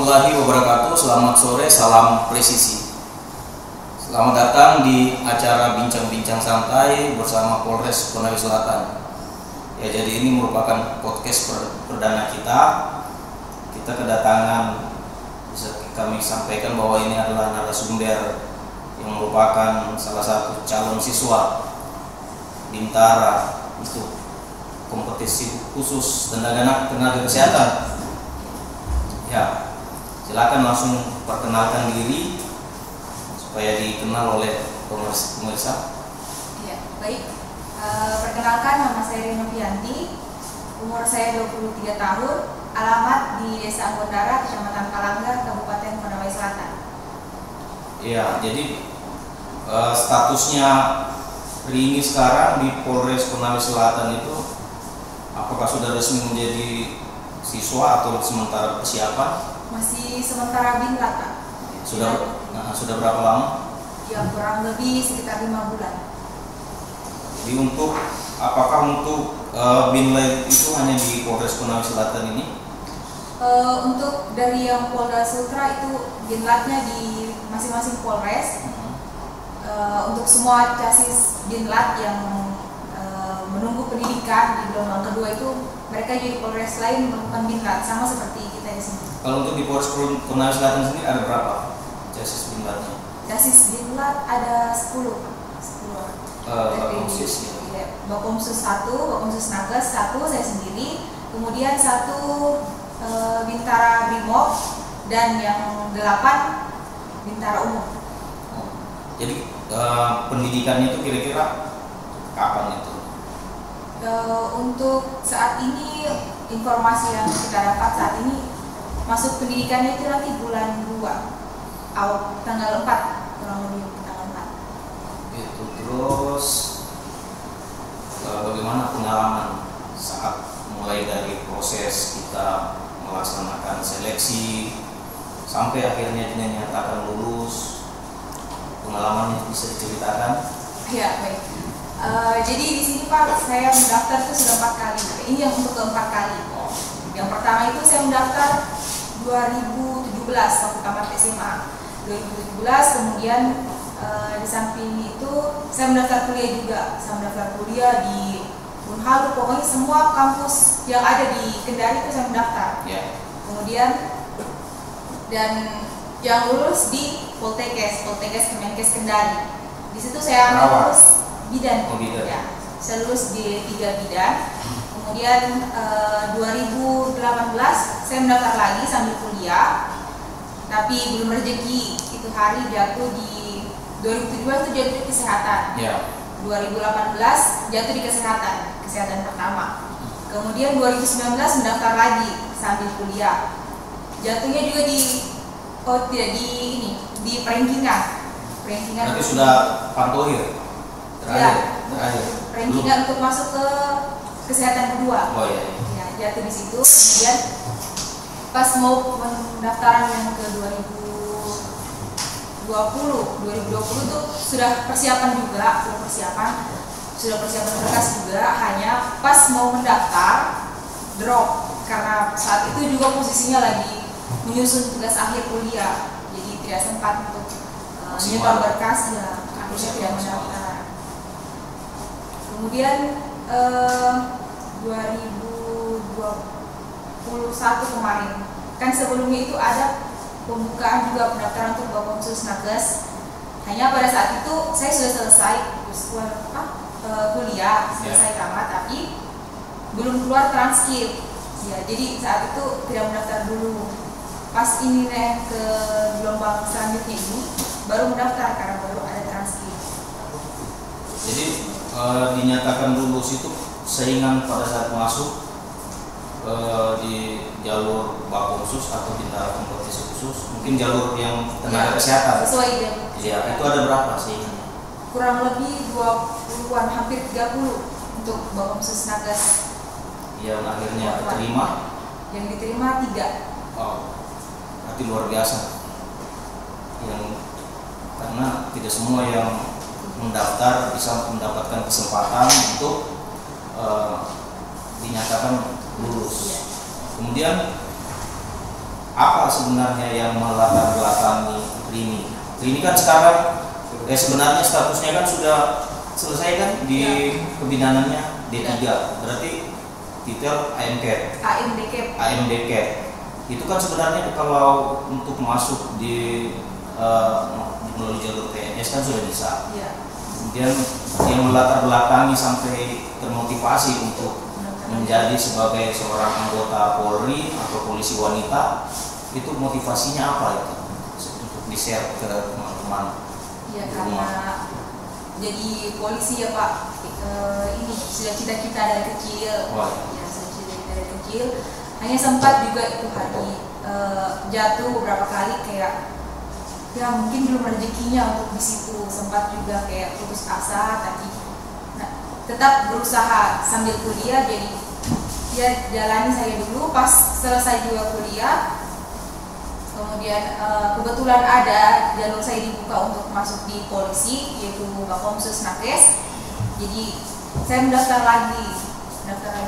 warahmatullahi wabarakatuh. Selamat sore, salam presisi. Selamat datang di acara bincang-bincang santai bersama Polres Konawe Selatan. Ya, jadi ini merupakan podcast perdana kita. Kita kedatangan, bisa kami sampaikan bahwa ini adalah narasumber yang merupakan salah satu calon siswa Bintara untuk kompetisi khusus tenaga kesehatan. Ya, silakan langsung perkenalkan diri supaya dikenal oleh pemirsa. Ya, baik. Perkenalkan, nama saya Rino Fianti, umur saya 23 tahun, alamat di Desa Anggondara, Kecamatan Kalangga, Kabupaten Konawe Selatan. Ya, jadi statusnya Rini sekarang di Polres Konawe Selatan itu apakah sudah resmi menjadi siswa atau sementara persiapan? Masih sementara binlat, Pak. Sudah berapa lama? Ya, kurang lebih sekitar 5 bulan. Jadi apakah untuk binlat itu hanya di Polres Konawe Selatan ini? Untuk dari yang Polda Sutra itu binlatnya di masing-masing Polres. Untuk semua casis binlat yang menunggu pendidikan di gelombang kedua itu mereka jadi Polres lain melakukan binlat sama seperti kita di sini. Kalau untuk di Polres Konawe Selatan sendiri ada berapa casis binlatnya? Casis binlat ada 10. Bakomsus ya. Bakomsus 1, Bakomsus Nagas 1 saya sendiri, kemudian 1 Bintara Brimob, dan yang 8 Bintara Umum. Jadi pendidikannya itu kira-kira kapan itu? Untuk saat ini informasi yang kita dapat saat ini masuk pendidikannya itu nanti bulan 2 tanggal 4, kurang lebih tanggal 4 itu. Terus bagaimana pengalaman saat mulai dari proses kita melaksanakan seleksi sampai akhirnya dinyatakan lulus, pengalamannya bisa diceritakan? Ya, baik. Jadi di sini Pak, saya mendaftar itu sudah 4 kali. Ini yang untuk keempat kali. Yang pertama itu saya mendaftar 2017 waktu tamat SMA. 2017, kemudian di samping itu saya mendaftar kuliah juga. Saya mendaftar kuliah di Unhal, pokoknya semua kampus yang ada di Kendari itu saya mendaftar. Yeah. Kemudian dan yang lulus di Poltekkes Kemenkes Kendari. Di situ saya lulus bidan. Ya, saya lulus di 3 bidan. Kemudian 2018 saya mendaftar lagi sambil kuliah, tapi belum rezeki. Itu hari jatuh di 2017 itu jatuh di kesehatan. 2018 jatuh di kesehatan pertama. Kemudian 2019 mendaftar lagi sambil kuliah. Jatuhnya juga di perankingan. Nanti sudah pantohir terakhir. Perankingan untuk masuk ke kesehatan kedua. Oh iya. Ya, jatuh di situ. Kemudian pas mau pendaftaran yang ke 2020 tuh sudah persiapan berkas juga, hanya pas mau mendaftar drop karena saat itu juga posisinya lagi menyusun tugas akhir kuliah, jadi tidak sempat untuk menyetor berkas, ya akhirnya tidak mendaftar. Kemudian 2021 kemarin, kan sebelumnya itu ada pembukaan juga pendaftaran untuk Bakomsus Nagas. Hanya pada saat itu saya sudah selesai kuliah, selesai tamat, tapi belum keluar transkrip. Ya, jadi saat itu tidak mendaftar dulu. Pas ini ke gelombang selanjutnya ini baru mendaftar karena baru ada transkrip. Jadi dinyatakan lulus itu saingan pada saat masuk di jalur Bakomsus atau Bintara kompetisi khusus, mungkin jalur yang tenaga kesehatan. Sesuai ya, itu ada berapa sih? Kurang lebih 20-an, hampir 30 untuk Bakomsus Nagas. Yang akhirnya diterima? Yang diterima 3. Oh, berarti luar biasa. Karena tidak semua yang mendaftar bisa mendapatkan kesempatan untuk dinyatakan lulus. Kemudian apa sebenarnya yang melatar belakangi Rini? Rini kan sekarang sebenarnya statusnya kan sudah selesai kan di kebinaannya D3, berarti titel AMDCAT. Itu kan sebenarnya kalau untuk masuk di melalui jalur PNS kan sudah bisa. Kemudian yang melatar belakangi sampai termotivasi untuk menjadi sebagai seorang anggota Polri atau polisi wanita, itu motivasinya apa itu? Untuk di-share ke teman-teman. Ya, karena jadi polisi ya Pak, ini sudah cita-cita dari kecil. Ya, sudah cita-cita dari kecil. Hanya sempat juga itu jatuh beberapa kali, kayak ya mungkin belum rezekinya untuk di situ. Sempat juga kayak putus asa, tapi tetap berusaha sambil kuliah. Jadi ya jalani saya dulu, pas selesai juga kuliah. Kemudian kebetulan ada jalur saya dibuka untuk masuk di polisi, yaitu Bakomsus Nakes. Jadi saya mendaftar lagi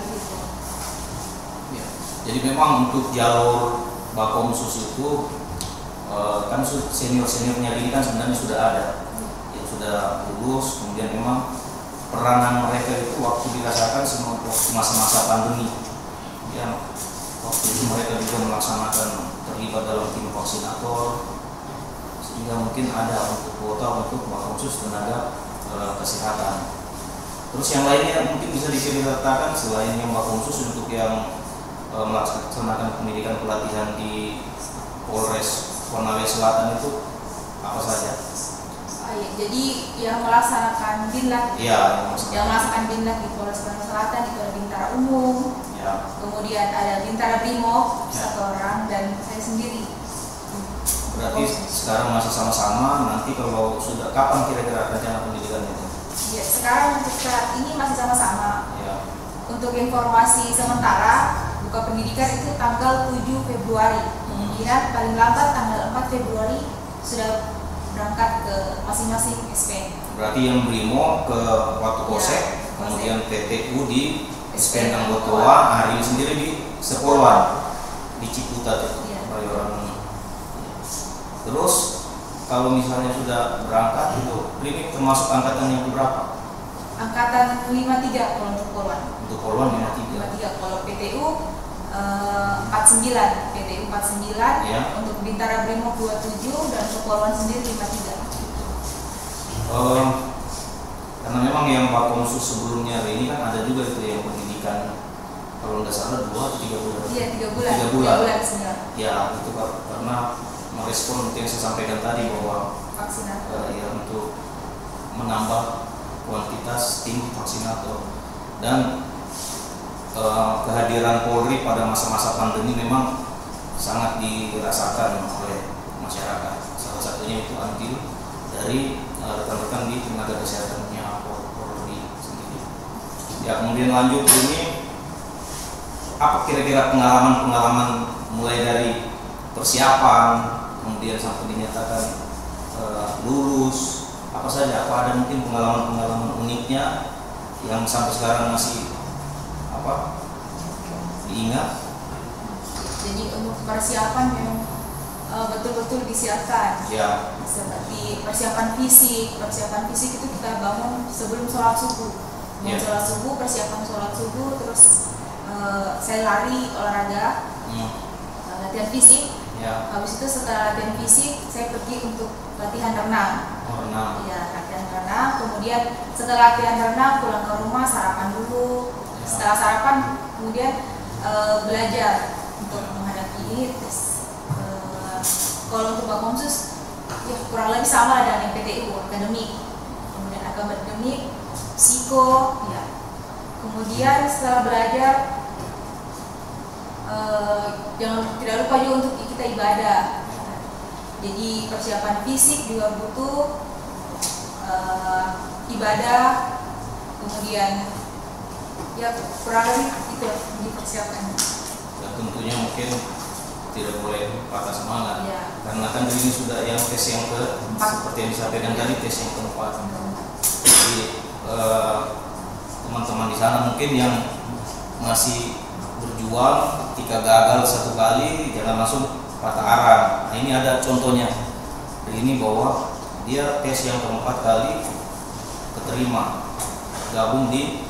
itu. Ya, jadi memang untuk jalur Bakomsus itu kan senior-seniornya ini kan sebenarnya sudah ada yang sudah lulus. Kemudian memang peranan mereka itu waktu dirasakan waktu masa-masa pandemi, ya waktu itu mereka juga melaksanakan terlibat dalam tim vaksinator, sehingga mungkin ada untuk kuota untuk khusus tenaga kesehatan. Terus yang lainnya mungkin bisa diceritakan selain yang khusus untuk yang melaksanakan pendidikan pelatihan di Polres Konawe Selatan itu apa saja? Jadi yang melaksanakan binlak, yang melaksanakan binlak di Polres Konawe Selatan itu ada Bintara Umum, kemudian ada Bintara Brimob 1 orang, dan saya sendiri. Berarti sekarang masih sama-sama. Nanti kalau sudah, kapan kira-kira rencana pendidikan itu? Ya, sekarang untuk saat ini masih sama-sama. Untuk informasi sementara, buka pendidikan itu tanggal 7 Februari. Kemungkinan paling lambat tanggal 4 Februari sudah berangkat ke masing-masing SPN. Berarti yang Brimo ke Watu Kosek, kemudian PTU di SPN Anggotoa, hari ini sendiri di Sepolwan, di Ciputat itu, Bayoran. Terus kalau misalnya sudah berangkat itu, ini termasuk angkatan yang berapa? Angkatan 53 kalau untuk Polwan. Untuk Polwan 53. Kalau PTU 49, PTU 49, untuk Bintara Brimob 27, dan untuk Polwan sendiri 53. Karena memang yang Pak Komsus sebelumnya ini kan ada juga itu yang pendidikan, kalau nggak salah 2 atau 3 bulan. Iya, 3 bulan. Ya, itu karena merespon yang saya sampaikan tadi bahwa vaksinator untuk menambah kuantitas tim vaksinator, dan kehadiran Polri pada masa-masa pandemi memang sangat dirasakan oleh masyarakat. Salah satunya itu andil dari rekan-rekan di tenaga kesehatannya Polri sendiri. Ya, kemudian lanjut ini, apa kira-kira pengalaman mulai dari persiapan kemudian sampai dinyatakan lulus, apa saja? Apa ada mungkin pengalaman uniknya yang sampai sekarang masih diingat? Jadi untuk persiapan yang betul-betul disiapkan. Seperti persiapan fisik itu kita bangun sebelum sholat subuh. Sholat subuh, persiapan sholat subuh, terus saya lari, olahraga, latihan fisik. Habis itu setelah latihan fisik, saya pergi untuk latihan renang. Latihan renang. Kemudian setelah latihan renang, pulang ke rumah, sarapan dulu. Setelah sarapan, kemudian belajar untuk menghadapi ini. Kalau untuk Bakomsus, ya kurang lebih sama dengan yang PTU, akademik. Kemudian akademik, psiko, Kemudian setelah belajar, tidak lupa juga untuk kita ibadah. Jadi persiapan fisik juga butuh, ibadah, kemudian kurang lebih itu dipersiapkan. Dan tentunya mungkin tidak boleh patah semangat, karena kan ini sudah yang tes yang seperti yang disampaikan tadi, tes yang keempat. Jadi teman-teman di sana mungkin yang masih berjuang, ketika gagal 1 kali jangan langsung patah arang. Nah, ini ada contohnya. Ini bahwa dia tes yang keempat kali keterima gabung di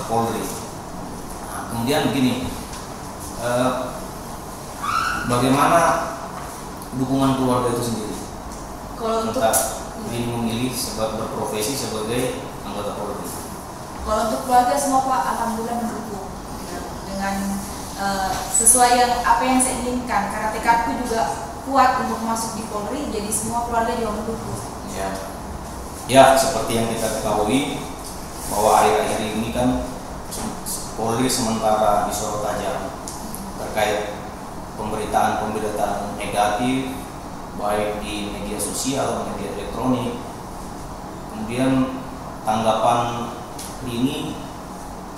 Polri. Nah, kemudian begini, bagaimana dukungan keluarga itu sendiri? Kalau untuk ini memilih sebab berprofesi sebagai anggota Polri. Kalau untuk keluarga semua Pak, alhamdulillah mendukung dengan sesuai apa yang saya inginkan. Karena tekadku juga kuat untuk masuk di Polri, jadi semua keluarga juga mendukung. Ya, seperti yang kita ketahui bahwa akhir-akhir ini kan Polri sementara disorot tajam terkait pemberitaan negatif baik di media sosial, media elektronik. Kemudian tanggapan ini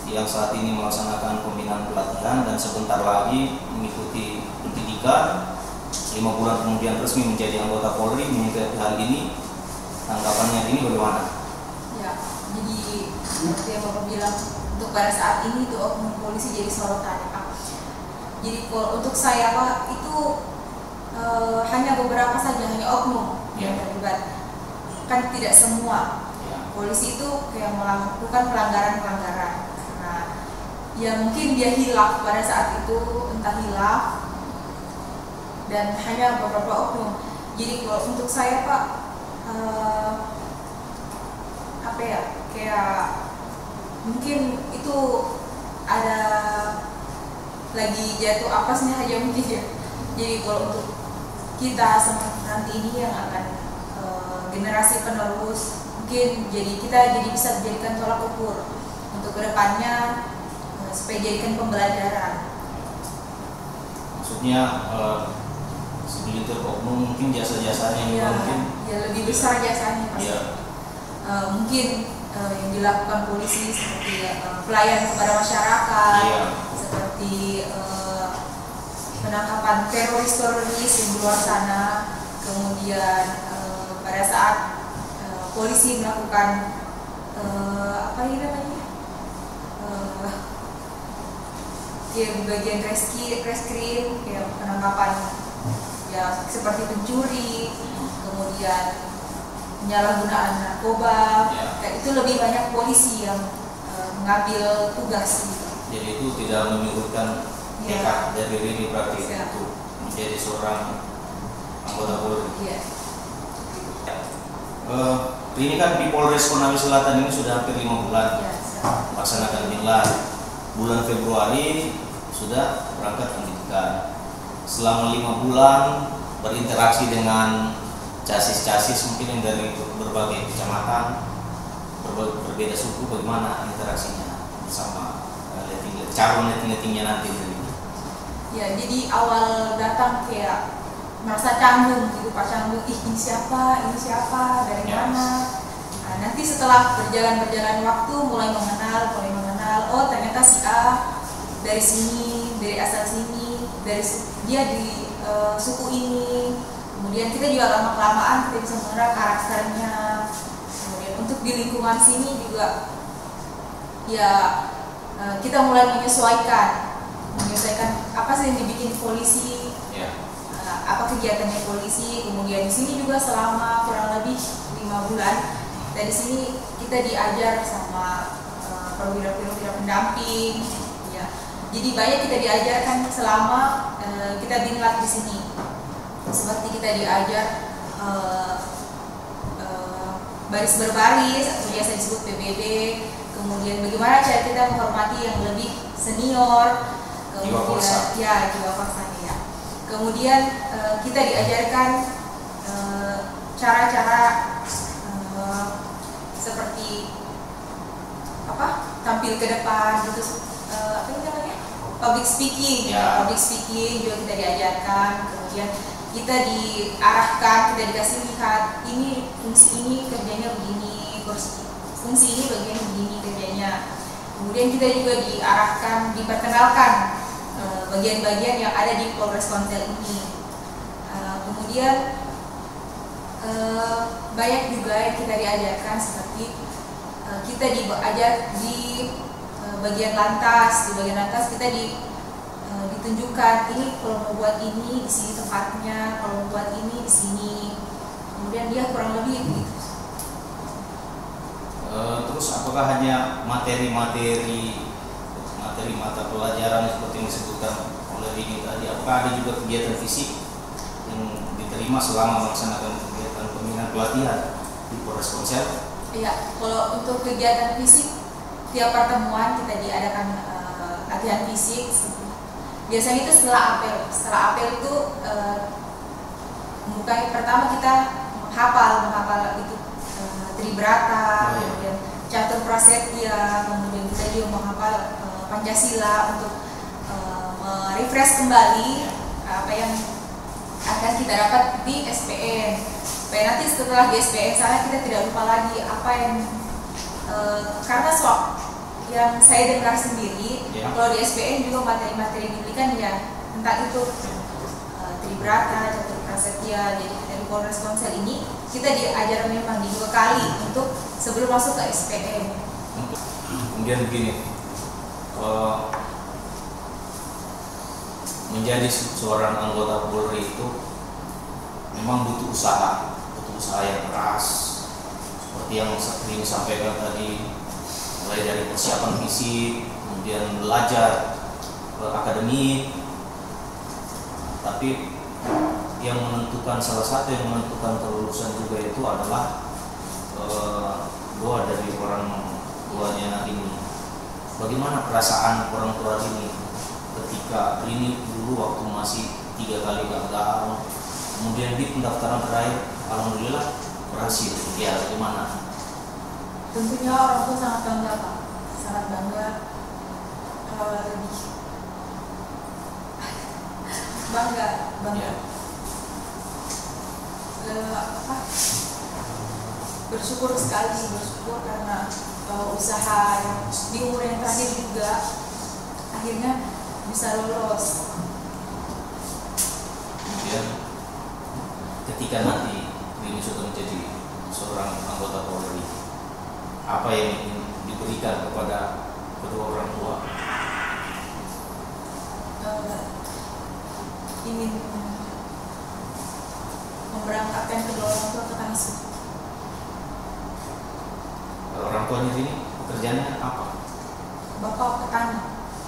yang saat ini melaksanakan pembinaan pelatihan dan sebentar lagi mengikuti pendidikan, 5 bulan kemudian resmi menjadi anggota Polri. Menyikapi hal ini, tanggapannya ini bagaimana? Ya, jadi seperti yang Bapak bilang, untuk pada saat ini itu oknum polisi jadi sorotan Pak. Jadi kalau untuk saya Pak itu hanya beberapa saja, hanya oknum yang terlibat, kan tidak semua. Polisi itu kayak melakukan pelanggaran-pelanggaran. Nah, ya mungkin dia hilaf pada saat itu, entah hilaf, dan hanya beberapa oknum. Jadi kalau untuk saya Pak, apa ya, kayak mungkin itu ada lagi jatuh apesnya aja mungkin ya. Jadi kalau untuk kita nanti ini yang akan generasi penerus, mungkin kita bisa dijadikan tolak ukur untuk kedepannya, supaya jadikan pembelajaran. Maksudnya segelintir oknum mungkin jasa-jasanya mungkin lebih besar jasanya Mas. Mungkin yang dilakukan polisi seperti pelayanan kepada masyarakat, seperti penangkapan teroris yang di luar sana, kemudian pada saat polisi melakukan apa ini namanya, bagian reskrim, penangkapan ya seperti pencuri, kemudian penyalahgunaan narkoba, itu lebih banyak polisi yang mengambil tugas gitu. Jadi itu tidak menyurutkan tekad dari diri praktis untuk menjadi seorang anggota Polri. Ini kan di Polres Konawe Selatan ini sudah hampir 5 bulan melaksanakan binlar. Bulan Februari sudah berangkat pendidikan. Selama 5 bulan berinteraksi dengan casis-casis mungkin yang dari berbagai kecamatan, berbeda suku. Bagaimana interaksinya bersama calon letting-lettingnya nanti? Ya, jadi awal datang kayak merasa canggung gitu Pak, canggung, ini siapa, dari mana. Nah, nanti setelah berjalan waktu mulai mengenal, oh ternyata si A dari sini, dari asal sini, dia di suku ini. Kemudian kita juga lama-kelamaan kita bisa mengenal karakternya. Kemudian untuk di lingkungan sini juga ya kita mulai menyesuaikan apa sih yang dibikin polisi, apa kegiatannya polisi. Kemudian di sini juga selama kurang lebih 5 bulan dari sini kita diajar sama perwira-perwira pendamping, ya. Jadi banyak kita diajarkan selama kita binlat di sini. Seperti kita diajar baris berbaris atau biasa disebut PBB. Kemudian bagaimana cara kita menghormati yang lebih senior. Kemudian jiwa korsa ya. Kemudian kita diajarkan cara-cara seperti tampil ke depan gitu, apa ini namanya, public speaking juga kita diajarkan. Kemudian kita diarahkan, kita dikasih lihat ini fungsi ini kerjanya begini, fungsi ini bagian begini kerjanya. Kemudian kita juga diarahkan, diperkenalkan bagian-bagian yang ada di Polres Konsel ini. Kemudian banyak juga yang kita diajarkan seperti kita diajar di bagian lantas. Di bagian lantas kita ditunjukkan ini kalau mau buat ini di sini tempatnya, kalau mau buat ini di sini. Kemudian dia kurang lebih gitu. Terus apakah hanya materi mata pelajaran seperti yang disebutkan oleh Rini tadi? Apakah ada juga kegiatan fisik yang diterima selama melaksanakan kegiatan pembinaan pelatihan di Polres Ponsel? Iya, kalau untuk kegiatan fisik tiap pertemuan kita diadakan latihan fisik. Biasanya itu setelah apel. Setelah apel itu pertama kita menghafal itu Tribrata, kemudian Catur Prasetya, kemudian kita juga menghafal Pancasila untuk merefresh kembali apa yang akan kita dapat di SPM. Supaya nanti setelah di SPM sana kita tidak lupa lagi apa yang karena yang saya dengar sendiri, kalau di SPM juga materi-materi yang diberikan ya tentang itu Tribrata, Catur Prasetya. Jadi dari Polres Ponsel ini kita diajar memang di 2 kali untuk sebelum masuk ke SPM. Kemudian begini, menjadi seorang anggota Polri itu memang butuh usaha yang keras, seperti yang sering disampaikan tadi, mulai dari persiapan fisik, kemudian belajar akademik. Tapi salah satu yang menentukan kelulusan juga itu adalah doa dari orang tuanya ini. Bagaimana perasaan orang tua ini ketika ini dulu waktu masih 3 kali gagal, kemudian di pendaftaran terakhir alhamdulillah berhasil, ya bagaimana? Tentunya orang tua sangat bangga Pak, sangat bangga, lebih bangga. Ya. Bersyukur sekali, karena usaha yang di umur yang terakhir juga akhirnya bisa lolos. Kemudian ketika nanti ini sudah menjadi seorang anggota Polri, apa yang ingin diberikan kepada kedua orang tua? Ingin memberangkatkan kedua orang tua ke tanah suci. Orang tuanya ini pekerjaannya apa? Bapak petani,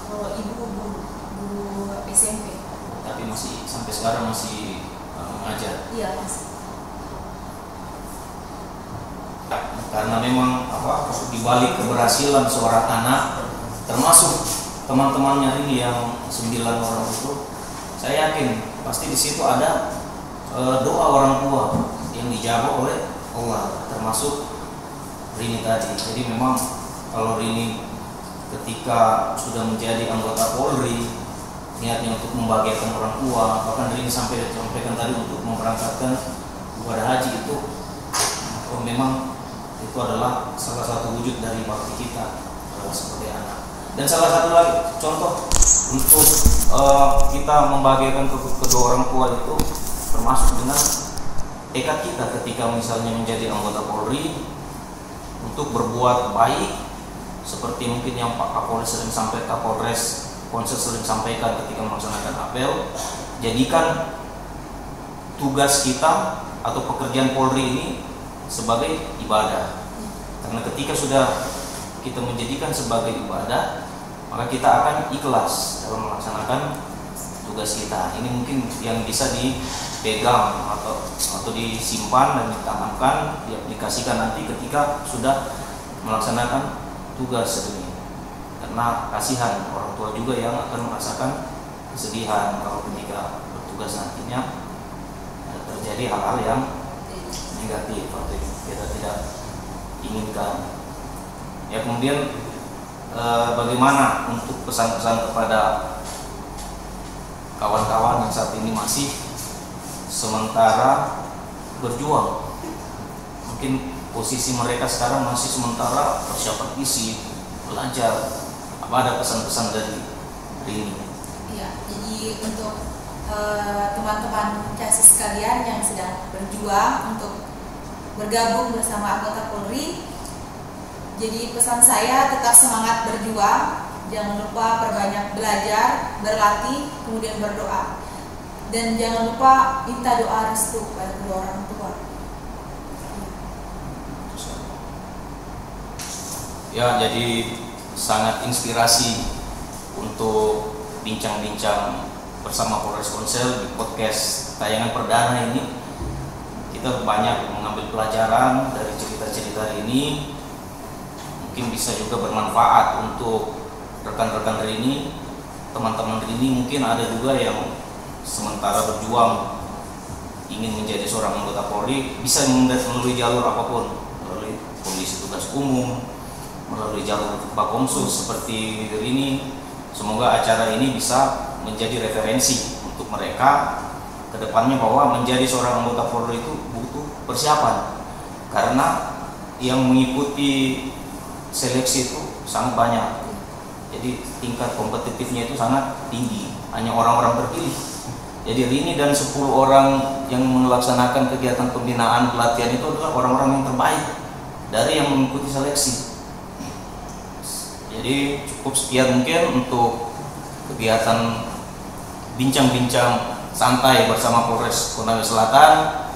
kalau ibu guru SMP. Tapi masih sampai sekarang masih mengajar. Iya masih. Karena memang di balik keberhasilan seorang anak, termasuk teman-temannya ini yang 9 orang itu, saya yakin pasti di situ ada doa orang tua yang dijawab oleh Allah, termasuk Rini tadi. Jadi memang kalau Rini ketika sudah menjadi anggota Polri, niatnya untuk membahagiakan orang tua, bahkan Rini sampaikan tadi untuk memberangkatkan ibadah haji itu, memang itu adalah salah satu wujud dari bakti kita sebagai anak. Dan salah satu lagi contoh untuk kita membahagiakan kedua orang tua itu termasuk dengan tekad kita ketika misalnya menjadi anggota Polri untuk berbuat baik, seperti mungkin yang Pak Kapolres Ponsel sering sampaikan ketika melaksanakan apel. Jadikan tugas kita atau pekerjaan Polri ini sebagai ibadah. Karena ketika sudah kita menjadikan sebagai ibadah, maka kita akan ikhlas dalam melaksanakan tugas kita. Ini mungkin yang bisa dipegang atau disimpan dan ditanamkan, diaplikasikan nanti ketika sudah melaksanakan tugas ini. Karena kasihan orang tua juga yang akan merasakan kesedihan kalau ketika bertugas nantinya terjadi hal-hal yang negatif atau kita tidak inginkan. Ya, kemudian bagaimana untuk pesan-pesan kepada kawan-kawan yang saat ini masih sementara berjuang? Mungkin posisi mereka sekarang masih sementara persiapan isi, belajar. Apa ada pesan-pesan dari ini? Iya, jadi untuk teman-teman casis sekalian yang sedang berjuang untuk bergabung bersama anggota Polri, jadi pesan saya tetap semangat berjuang, Jangan lupa perbanyak belajar, berlatih, kemudian berdoa. Dan jangan lupa minta doa restu pada kedua orang tua. Ya, jadi sangat inspirasi untuk bincang-bincang bersama Polres Kongsel di podcast tayangan perdana ini. Kita banyak mengambil pelajaran dari cerita-cerita ini. Mungkin bisa juga bermanfaat untuk rekan-rekan Rini, teman-teman Rini. Mungkin ada juga yang sementara berjuang ingin menjadi seorang anggota Polri, bisa melalui jalur apapun, melalui Polisi Tugas Umum, melalui jalur Bakomsus seperti Rini. Semoga acara ini bisa menjadi referensi untuk mereka ke depannya, bahwa menjadi seorang anggota Polri itu butuh persiapan, karena yang mengikuti seleksi itu sangat banyak. Jadi tingkat kompetitifnya itu sangat tinggi, hanya orang-orang terpilih. Jadi Rini dan 10 orang yang melaksanakan kegiatan pembinaan pelatihan itu adalah orang-orang yang terbaik dari yang mengikuti seleksi. Jadi cukup sekian mungkin untuk kegiatan bincang-bincang santai bersama Polres Konawe Selatan.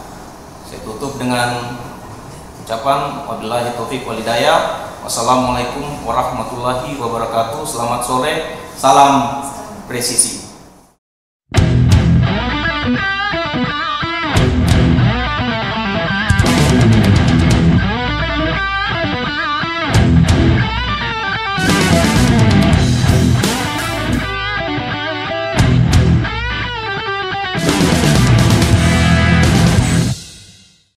Saya tutup dengan ucapan wabillahi taufik wal hidayah. Wassalamualaikum warahmatullahi wabarakatuh. Selamat sore, salam presisi.